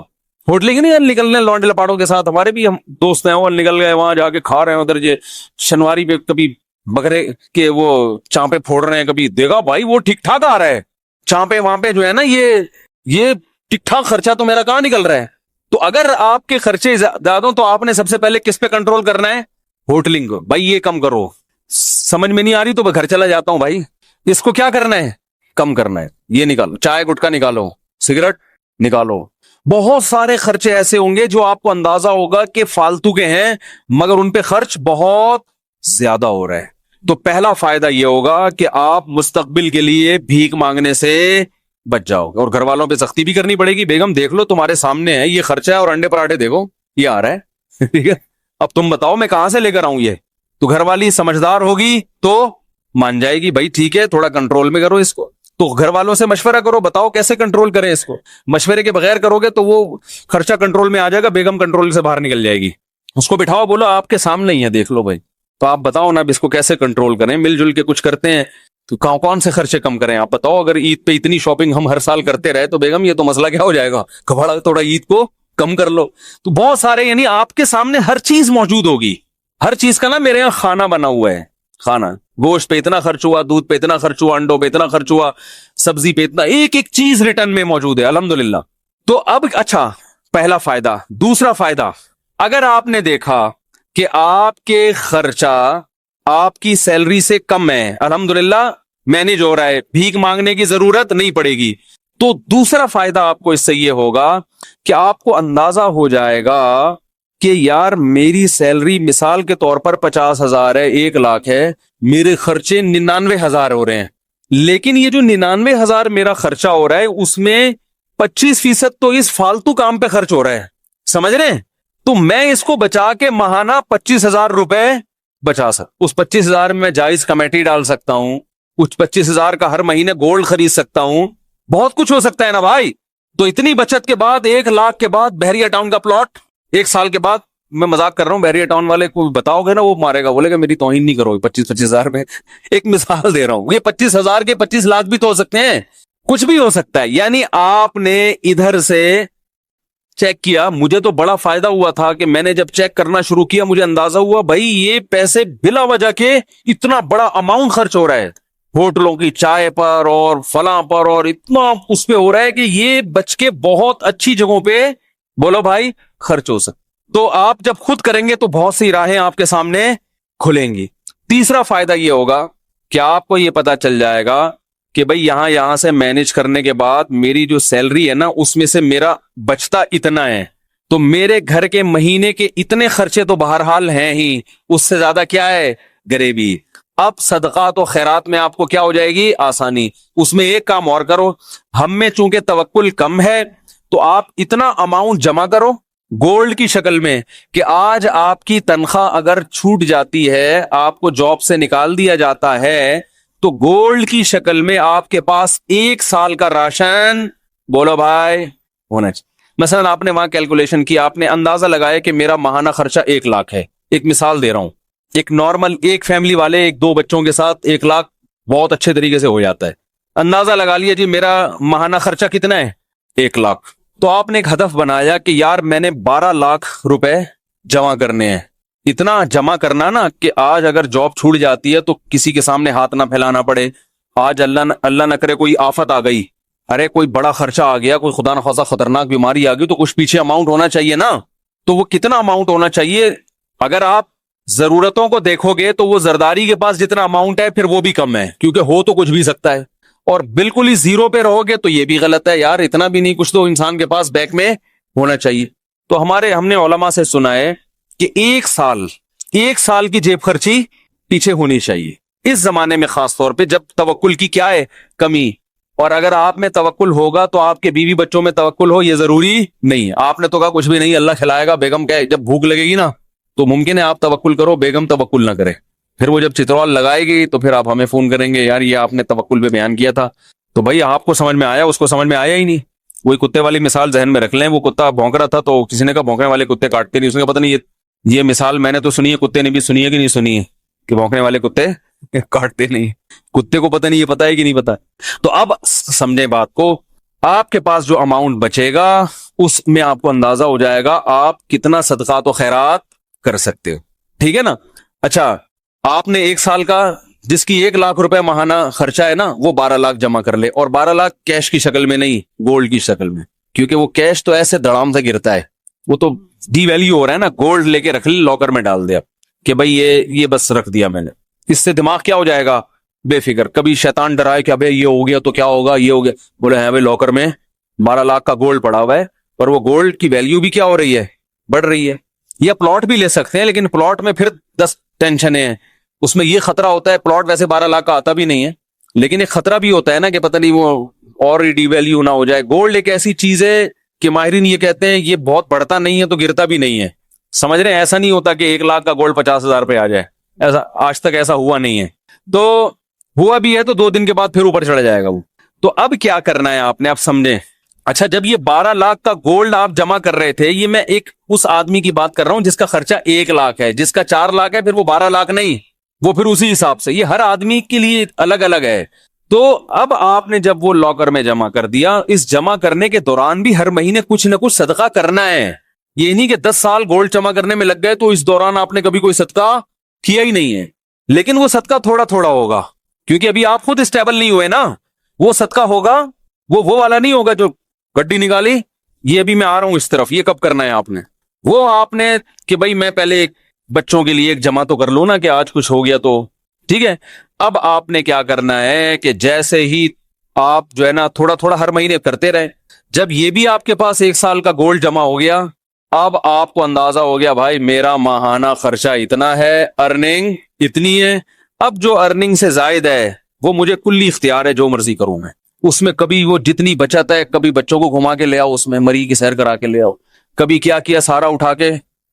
Speaker 1: ہوٹلنگ نہیں نکلنے لونڈے لپاڑوں کے ساتھ, ہمارے بھی ہم دوست ہیں وہ نکل گئے وہاں جا کے کھا رہے ہیں ادھر, یہ شنواری پہ کبھی بکرے کے وہ چانپے پھوڑ رہے ہیں, کبھی دیکھا بھائی وہ ٹھیک ٹھاک آ رہا ہے چانپے وہاں پہ جو ہے نا, یہ ٹھیک ٹھاک خرچہ تو میرا کہاں نکل رہا ہے. تو اگر آپ کے خرچے زیادہ ہوں تو آپ نے سب سے پہلے کس پہ کنٹرول کرنا ہے, ہوٹلنگ کو. بھائی یہ کم کرو, سمجھ میں نہیں آ رہی تو میں گھر چلا جاتا ہوں. بھائی اس کو کیا کرنا ہے, کم کرنا ہے. یہ نکالو, چائے گٹکا نکالو, سگریٹ نکالو. بہت سارے خرچے ایسے ہوں گے جو آپ کو اندازہ ہوگا کہ فالتو کے ہیں مگر ان پہ خرچ بہت زیادہ ہو رہا ہے. تو پہلا فائدہ یہ ہوگا کہ آپ مستقبل کے لیے بھیک مانگنے سے بچ جاؤ گے, اور گھر والوں پہ سختی بھی کرنی پڑے گی. بیگم دیکھ لو تمہارے سامنے ہے یہ خرچہ ہے, اور انڈے پراٹھے دیکھو یہ آ رہا ہے, ٹھیک ہے, اب تم بتاؤ میں کہاں سے لے کر آؤں یہ. تو گھر والی سمجھدار ہوگی تو مان جائے گی, بھائی ٹھیک ہے تھوڑا کنٹرول میں کرو اس کو. تو گھر والوں سے مشورہ کرو, بتاؤ کیسے کنٹرول کریں اس کو. مشورے کے بغیر کرو گے تو وہ خرچہ کنٹرول میں آ جائے گا, بیگم کنٹرول سے باہر نکل جائے گی. اس کو بٹھاؤ, بولو آپ کے سامنے ہی ہے, دیکھ لو بھائی, تو آپ بتاؤ نا اب اس کو کیسے کنٹرول کریں. مل جل کے کچھ کرتے ہیں تو کون سے خرچے کم کریں آپ بتاؤ. اگر عید پہ اتنی شاپنگ ہم ہر سال کرتے رہے تو بیگم یہ تو مسئلہ کیا ہو جائے گا, کبھڑا تھوڑا عید کو کم کر لو. تو بہت سارے, یعنی آپ کے سامنے ہر چیز موجود ہوگی. ہر چیز کا نا میرے یہاں کھانا بنا ہوا ہے, کھانا, گوشت پہ اتنا خرچ ہوا, دودھ پہ اتنا خرچ ہوا, انڈوں پہ اتنا خرچ ہوا, سبزی پہ اتنا, ایک ایک چیز ریٹرن میں موجود ہے الحمدللہ. تو اب اچھا, پہلا فائدہ. دوسرا فائدہ, اگر آپ نے دیکھا کہ آپ کے خرچہ آپ کی سیلری سے کم ہے, الحمدللہ مینج ہو رہا ہے, بھیک مانگنے کی ضرورت نہیں پڑے گی. تو دوسرا فائدہ آپ کو اس سے یہ ہوگا کہ آپ کو اندازہ ہو جائے گا کہ یار میری سیلری مثال کے طور پر 50,000 ہے, 1,00,000 ہے, میرے خرچے 99,000 ہو رہے ہیں, لیکن یہ جو 99,000 میرا خرچہ ہو رہا ہے اس میں 25% تو اس فالتو کام پہ خرچ ہو رہا ہے, سمجھ رہے ہیں؟ تو میں اس کو بچا کے ماہانہ 25,000 روپے بچا اس 25,000 میں جائز کمیٹی ڈال سکتا ہوں, کچھ 25,000 کا ہر مہینے گولڈ خرید سکتا ہوں, بہت کچھ ہو سکتا ہے نا بھائی. تو اتنی بچت کے بعد 1,00,000 کے بعد بحریہ ٹاؤن کا پلاٹ 1 سال کے بعد, میں مذاق کر رہا ہوں, بحریہ ٹاؤن والے کو بتاؤ گے نا وہ مارے گا, بولے گا میری توہین نہیں کرو. 25,000 میں ایک مثال دے رہا ہوں, یہ 25,000 کے 25 لاکھ بھی تو ہو سکتے ہیں, کچھ بھی ہو سکتا ہے. یعنی آپ نے ادھر سے چیک کیا, مجھے تو بڑا فائدہ ہوا تھا کہ میں نے جب چیک کرنا شروع کیا مجھے اندازہ ہوا بھائی یہ پیسے بلا وجہ کے اتنا بڑا اماؤنٹ خرچ ہو رہا ہے ہوٹلوں کی چائے پر اور فلاں پر, اور اتنا اس پہ ہو رہا ہے کہ یہ بچ کے بہت اچھی جگہوں پہ بولو بھائی خرچ ہو سکتا. تو آپ جب خود کریں گے تو بہت سی راہیں آپ کے سامنے کھلیں گی. تیسرا فائدہ یہ ہوگا کہ آپ کو یہ پتا چل جائے گا کہ بھئی یہاں سے مینج کرنے کے بعد میری جو سیلری ہے نا اس میں سے میرا بچتا اتنا ہے, تو میرے گھر کے مہینے کے اتنے خرچے تو بہرحال ہیں ہی, اس سے زیادہ کیا ہے غریبی. اب صدقات و خیرات میں آپ کو کیا ہو جائے گی آسانی. اس میں ایک کام اور کرو, ہم میں چونکہ توکل کم ہے تو آپ اتنا اماؤنٹ جمع کرو گولڈ کی شکل میں کہ آج آپ کی تنخواہ اگر چھوٹ جاتی ہے, آپ کو جاب سے نکال دیا جاتا ہے, تو گولڈ کی شکل میں آپ کے پاس 1 سال کا راشن بولو بھائی ہونا چاہیے. مثلا آپ نے وہاں کیلکولیشن کی, آپ نے اندازہ لگایا کہ میرا ماہانہ خرچہ 1,00,000 ہے, ایک مثال دے رہا ہوں, ایک نارمل ایک فیملی والے 1-2 بچوں کے ساتھ 1,00,000 بہت اچھے طریقے سے ہو جاتا ہے. اندازہ لگا لیا جی میرا ماہانہ خرچہ کتنا ہے 1,00,000. تو آپ نے ایک ہدف بنایا کہ یار میں نے 12,00,000 روپے جمع کرنے ہیں. اتنا جمع کرنا نا کہ آج اگر جاب چھوٹ جاتی ہے تو کسی کے سامنے ہاتھ نہ پھیلانا پڑے. آج اللہ نہ کرے کوئی آفت آ گئی, ارے کوئی بڑا خرچہ آ گیا, کوئی خدا نخواستہ خطرناک بیماری آ گئی, تو کچھ پیچھے اماؤنٹ ہونا چاہیے نا. تو وہ کتنا اماؤنٹ ہونا چاہیے؟ اگر آپ ضرورتوں کو دیکھو گے تو وہ زرداری کے پاس جتنا اماؤنٹ ہے پھر وہ بھی کم ہے, کیونکہ ہو تو کچھ بھی سکتا ہے. اور بالکل ہی زیرو پہ رہو گے تو یہ بھی غلط ہے, یار اتنا بھی نہیں, کچھ تو انسان کے پاس بیک میں ہونا چاہیے. تو ہم نے علماء سے سنا ہے کہ 1 سال کی جیب خرچی پیچھے ہونی چاہیے اس زمانے میں, خاص طور پہ جب توکل کی کیا ہے کمی. اور اگر آپ میں توکل ہوگا تو آپ کے بیوی بچوں میں توکل ہو یہ ضروری نہیں ہے. آپ نے تو کہا کچھ بھی نہیں, اللہ کھلائے گا, بیگم کیا ہے, جب بھوک لگے گی نا تو ممکن ہے آپ توکل کرو, بیگم توکل نہ کرے, پھر وہ جب چترال لگائے گی تو پھر آپ ہمیں فون کریں گے یار یہ آپ نے توکل پہ بیان کیا تھا. تو بھائی آپ کو سمجھ میں آیا, اس کو سمجھ میں آیا ہی نہیں. وہی کتے والی مثال ذہن میں رکھ لیں, وہ کتا بھونک رہا تھا تو کسی نے کہا بھونکنے والے کتے کاٹتے نہیں, اس نے کہا پتہ نہیں یہ مثال میں نے تو سنی ہے, کتے نے بھی سنی ہے کہ نہیں سنی ہے کہ بھونکنے والے کتے کاٹتے نہیں. کتے کو پتہ نہیں یہ پتا ہے کہ نہیں پتا. تو اب سمجھیں بات کو, آپ کے پاس جو اماؤنٹ بچے گا اس میں آپ کو اندازہ ہو جائے گا آپ کتنا صدقات و خیرات کر سکتے ہو, ٹھیک ہے نا. اچھا آپ نے 1 سال کا جس کی 1,00,000 روپے ماہانہ خرچہ ہے نا وہ 12,00,000 جمع کر لے, اور 12,00,000 کیش کی شکل میں نہیں, گولڈ کی شکل میں, کیونکہ وہ کیش تو ایسے دڑام سے گرتا ہے, وہ تو ڈی ویلیو ہو رہا ہے نا. گولڈ لے کے رکھ لے, لاکر میں ڈال دیا کہ بھائی یہ بس رکھ دیا میں نے. اس سے دماغ کیا ہو جائے گا بے فکر. کبھی شیطان ڈرائے کہ ابے یہ ہو گیا تو کیا ہوگا, یہ ہو گیا, بولے ہیں بھائی لاکر میں 12,00,000 کا گولڈ پڑا ہوا ہے, پر وہ گولڈ کی ویلیو بھی کیا ہو رہی ہے, بڑھ رہی ہے. یا پلاٹ بھی لے سکتے ہیں, لیکن پلاٹ میں پھر 10 ٹینشنیں ہیں. اس میں یہ خطرہ ہوتا ہے, پلاٹ ویسے 12,00,000 کا آتا بھی نہیں ہے, لیکن ایک خطرہ بھی ہوتا ہے نا کہ پتہ نہیں وہ اور ڈی ویلیو نہ ہو جائے. گولڈ ایک ایسی چیز ہے کہ ماہرین یہ کہتے ہیں یہ بہت بڑھتا نہیں ہے تو گرتا بھی نہیں ہے, سمجھ رہے ہیں. ایسا نہیں ہوتا کہ 1,00,000 کا گولڈ 50,000 پہ آ جائے, ایسا آج تک ایسا ہوا نہیں ہے. تو ہوا بھی ہے تو 2 دن کے بعد پھر اوپر چڑھ جائے گا وہ. تو اب کیا کرنا ہے آپ نے, آپ سمجھیں. اچھا جب یہ 12,00,000 کا گولڈ آپ جمع کر رہے تھے, یہ میں ایک اس آدمی کی بات کر رہا ہوں جس کا خرچہ 1,00,000 ہے, جس کا 4,00,000 ہے پھر وہ 12,00,000 نہیں, وہ پھر اسی حساب سے, یہ ہر آدمی کے لیے الگ الگ ہے. تو اب آپ نے جب وہ لاکر میں جمع کر دیا, اس جمع کرنے کے دوران بھی ہر مہینے کچھ نہ کچھ صدقہ کرنا ہے. یہ نہیں کہ 10 سال گولڈ جمع کرنے میں لگ گئے تو اس دوران آپ نے کبھی کوئی صدقہ کیا ہی نہیں ہے. لیکن وہ صدقہ تھوڑا تھوڑا ہوگا, کیونکہ ابھی آپ خود اسٹیبل نہیں ہوئے نا. وہ صدقہ ہوگا وہ والا نہیں ہوگا جو گڈی نکالی, یہ ابھی میں آ رہا ہوں اس طرف, یہ کب کرنا ہے آپ نے, وہ آپ نے کہ بھائی میں پہلے بچوں کے لیے ایک جمع تو کر لو نا کہ آج کچھ ہو گیا تو ٹھیک ہے. اب آپ نے کیا کرنا ہے کہ جیسے ہی آپ جو ہے نا تھوڑا تھوڑا ہر مہینے کرتے رہے, جب یہ بھی آپ کے پاس 1 سال کا گولڈ جمع ہو گیا, اب آپ کو اندازہ ہو گیا بھائی میرا ماہانہ خرچہ اتنا ہے, ارننگ اتنی ہے, اب جو ارننگ سے زائد ہے وہ مجھے کلی اختیار ہے, جو مرضی کروں میں اس میں. کبھی وہ جتنی بچت ہے کبھی بچوں کو گھما کے لے آؤ, اس میں مری کی سیر کرا کے لے آؤ, کبھی کیا کیا سارا اٹھا کے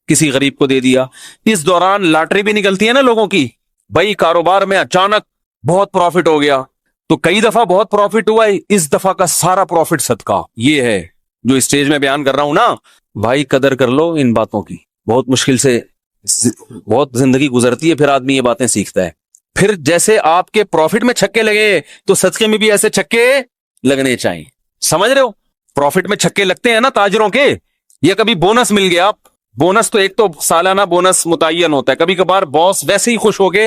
Speaker 1: کسی غریب کو دے دیا. اس دوران لاٹری بھی نکلتی ہے نا لوگوں کی, بھائی کاروبار میں اچانک بہت پروفٹ ہو گیا, تو کئی دفعہ بہت پروفٹ ہوا ہے, اس دفعہ کا سارا پروفٹ صدقہ. یہ ہے جو اسٹیج میں بیان کر رہا ہوں نا بھائی, قدر کر لو ان باتوں کی. بہت مشکل سے بہت زندگی گزرتی ہے, پھر آدمی یہ باتیں سیکھتا ہے. پھر جیسے آپ کے پروفٹ میں چھکے لگے تو صدقے میں بھی ایسے چھکے لگنے چاہیے. سمجھ رہے ہو, پروفٹ میں چھکے لگتے ہیں نا تاجروں کے, یہ کبھی بونس مل گیا, بونس تو ایک تو سالانہ بونس متعین ہوتا ہے, کبھی کبھار باس ویسے ہی خوش ہو کے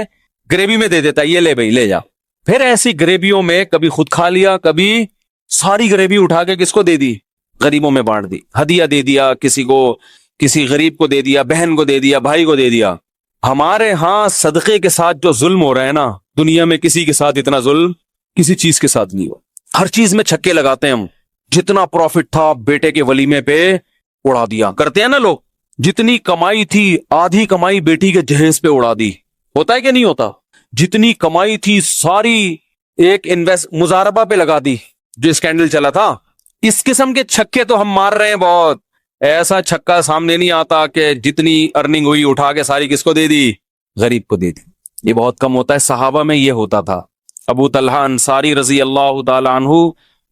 Speaker 1: گریوی میں دے دیتا ہے, یہ لے بھائی لے جا. پھر ایسی گریویوں میں کبھی خود کھا لیا, کبھی ساری گریوی اٹھا کے کس کو دے دی, غریبوں میں بانٹ دی, ہدیہ دے دیا کسی کو, کسی غریب کو دے دیا, بہن کو دے دیا, بھائی کو دے دیا. ہمارے ہاں صدقے کے ساتھ جو ظلم ہو رہا ہے نا, دنیا میں کسی کے ساتھ اتنا ظلم کسی چیز کے ساتھ نہیں ہوا. ہر چیز میں چھکے لگاتے ہیں ہم, جتنا پروفٹ تھا بیٹے کے ولیمے پہ اڑا دیا, کرتے ہیں نا لوگ. جتنی کمائی تھی آدھی کمائی بیٹی کے جہیز پہ اڑا دی, ہوتا ہے کہ نہیں ہوتا. جتنی کمائی تھی ساری ایک مزاربہ پہ لگا دی, جو اسکینڈل چلا تھا. اس قسم کے چھکے تو ہم مار رہے ہیں بہت. ایسا چھکا سامنے نہیں آتا کہ جتنی ارننگ ہوئی اٹھا کے ساری کس کو دے دی, غریب کو دے دی. یہ بہت کم ہوتا ہے, صحابہ میں یہ ہوتا تھا. ابو طلحہ انصاری رضی اللہ تعالی عنہ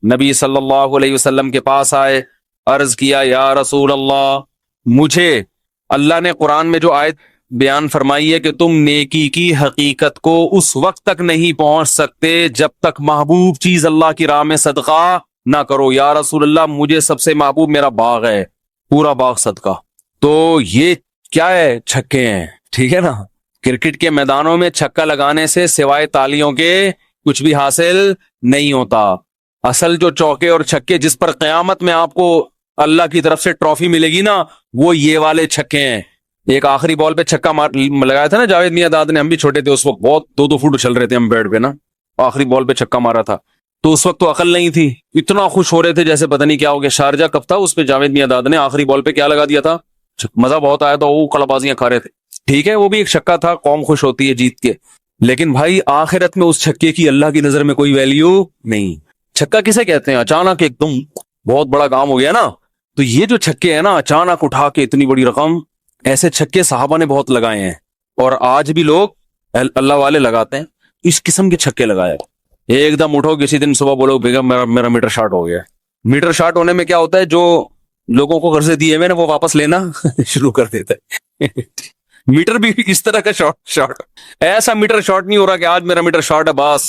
Speaker 1: نبی صلی اللہ علیہ وسلم کے پاس آئے, عرض کیا یا رسول اللہ, مجھے اللہ نے قرآن میں جو آیت بیان فرمائی ہے کہ تم نیکی کی حقیقت کو اس وقت تک نہیں پہنچ سکتے جب تک محبوب چیز اللہ کی راہ میں صدقہ نہ کرو. یا رسول اللہ مجھے سب سے محبوب میرا باغ ہے, پورا باغ صدقہ. تو یہ کیا ہے, چھکے ہیں, ٹھیک ہے نا. کرکٹ کے میدانوں میں چھکا لگانے سے سوائے تالیوں کے کچھ بھی حاصل نہیں ہوتا. اصل جو چوکے اور چھکے جس پر قیامت میں آپ کو اللہ کی طرف سے ٹرافی ملے گی نا, وہ یہ والے چھکے ہیں. ایک آخری بال پہ چھکا لگایا تھا نا جاوید میاں داد نے, ہم بھی چھوٹے تھے اس وقت, بہت 2-2 فٹ اچھل رہے تھے ہم بیٹ پہ نا, آخری بال پہ چھکا مارا تھا. تو اس وقت تو عقل نہیں تھی, اتنا خوش ہو رہے تھے جیسے پتہ نہیں کیا ہو گیا. شارجہ کب تھا, اس پہ جاوید میاں داد نے آخری بال پہ کیا لگا دیا تھا, مزہ بہت آیا تھا, وہ کڑبازیاں کھا رہے تھے. ٹھیک ہے وہ بھی ایک چھکا تھا, قوم خوش ہوتی ہے جیت کے, لیکن بھائی آخرت میں اس چھکے کی اللہ کی نظر میں کوئی ویلیو نہیں. چھکا کسے کہتے ہیں, اچانک ایک دم بہت بڑا کام ہو گیا نا, تو یہ جو چھکے ہیں نا اچانک اٹھا کے اتنی بڑی رقم, ایسے چھکے صحابہ نے بہت لگائے ہیں, اور آج بھی لوگ اللہ والے لگاتے ہیں. اس قسم کے چھکے لگائے. ایک دم اٹھو کسی دن صبح بولو بیگم میرا میٹر شارٹ ہو گیا. میٹر شارٹ ہونے میں کیا ہوتا ہے, جو لوگوں کو قرضے دیے میں نے وہ واپس لینا شروع کر دیتا ہے. میٹر بھی اس طرح کا شارٹ ایسا میٹر شارٹ نہیں ہو رہا کہ آج میرا میٹر شارٹ ہے بس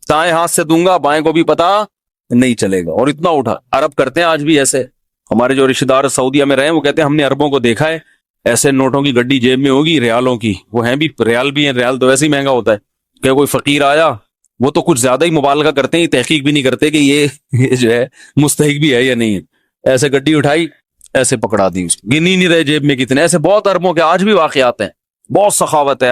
Speaker 1: دائیں ہاتھ سے دوں گا بائیں کو بھی پتا نہیں چلے گا, اور اتنا اٹھا. عرب کرتے ہیں آج بھی ایسے. ہمارے جو رشتے دار سعودیہ میں رہے ہیں وہ کہتے ہیں ہم نے عربوں کو دیکھا ہے, ایسے نوٹوں کی گڈی جیب میں ہوگی ریالوں کی, وہ ہیں بھی ریال بھی ہیں, ریال تو ویسے ہی مہنگا ہوتا ہے. کہ کوئی فقیر آیا وہ تو کچھ زیادہ ہی مبالغہ کرتے ہیں, تحقیق بھی نہیں کرتے کہ یہ جو ہے مستحق بھی ہے یا نہیں ہے. ایسے گڈی اٹھائی ایسے پکڑا دی, گنی نہیں رہے جیب میں کتنے. ایسے بہت عربوں کے آج بھی واقعات ہیں, بہت سخاوت ہے.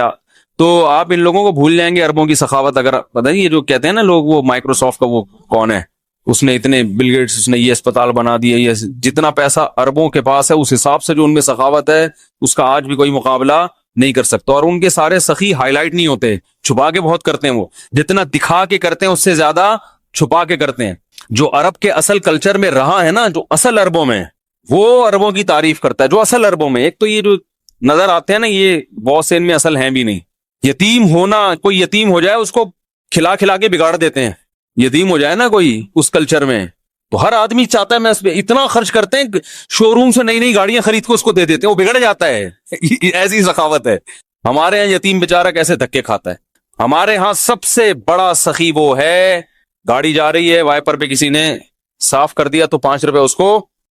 Speaker 1: تو آپ ان لوگوں کو بھول جائیں گے عربوں کی سخاوت. اگر پتہ نہیں یہ جو کہتے ہیں نا لوگ, وہ مائکروسافٹ کا وہ کون ہے, اس نے اتنے بل گیٹس اس نے یہ اسپتال بنا دیا, یہ جتنا پیسہ عربوں کے پاس ہے اس حساب سے جو ان میں سخاوت ہے اس کا آج بھی کوئی مقابلہ نہیں کر سکتا. اور ان کے سارے سخی ہائی لائٹ نہیں ہوتے, چھپا کے بہت کرتے ہیں. وہ جتنا دکھا کے کرتے ہیں اس سے زیادہ چھپا کے کرتے ہیں. جو عرب کے اصل کلچر میں رہا ہے نا, جو اصل عربوں میں, وہ عربوں کی تعریف کرتا ہے. جو اصل عربوں میں, ایک تو یہ جو نظر آتے ہیں نا یہ بہت سے ان میں اصل ہیں بھی نہیں. یتیم ہونا, کوئی یتیم ہو جائے اس کو کھلا کھلا کے بگاڑ دیتے ہیں. یتیم ہو جائے نا کوئی اس کلچر میں تو ہر آدمی چاہتا ہے میں اس پہ اتنا خرچ کرتے ہیں, شو روم سے نئی نئی گاڑیاں خرید کو اس کو دے دیتے ہیں, وہ بگڑ جاتا ہے. ایسی سخاوت ہے. ہمارے یہاں یتیم بیچارہ کیسے دھکے کھاتا ہے. ہمارے ہاں سب سے بڑا سخی وہ ہے, گاڑی جا رہی ہے وائپر پہ کسی نے صاف کر دیا تو 5 روپے اس کو